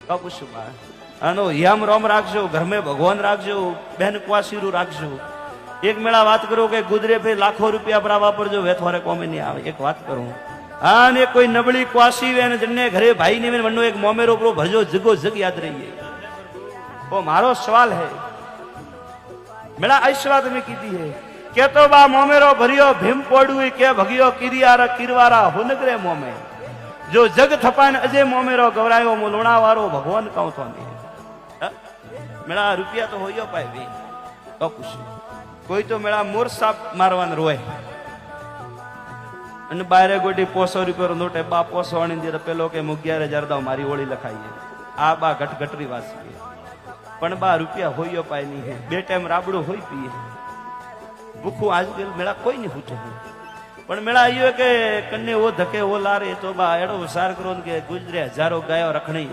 પૂછું બા આનો યમ રોમ રાખજો, ઘર में भगवान રાખજો, બેન કવાસીરું રાખજો। एक मेला बात करो कि गुजरे पे लाखों रुपया पर वापरजो वे थोड़े कोमे नहीं आवे। एक बात करूं हाँ ने कोई नबड़ी क्वासी वे ने जन्ने घरे भाई ने मनो एक मोमेरो प्रो भजो जगो जग याद रहिए। वो मारो सवाल है मेरा ऐसी बात में कीधी है के तो बा मोमेरो भरियो भीम पोडुई के भगियो किरियारा किरवारा हुनगरे मोमे जो जग थपान अजय मोमेरो गवरायो मुलुणा वारो भगवान कहूं तो नहीं मेरा रुपया तो होयो पाए भी तो कुछ कोई तो मेरा मोर साप मारवान रोए અને બારે ગોડી 500 રૂપિયા નોટે બા 500 આણી દે તો પેલો કે 11000 દાવ મારી ઓળી લખાઈએ આ બા ઘટઘટરી વાસી પણ બા રૂપિયા હોયો પાય નહીં હે બે ટાઈમ રાબડો હોઈ પીએ ભૂખું આજ મેળા કોઈ નહીં પૂછે પણ મેળા આયો કે કન્ને ઓ ધકે ઓ લારે તો બા એડો વિચાર કરો કે ગુજરે હજારો ગાયો રખણી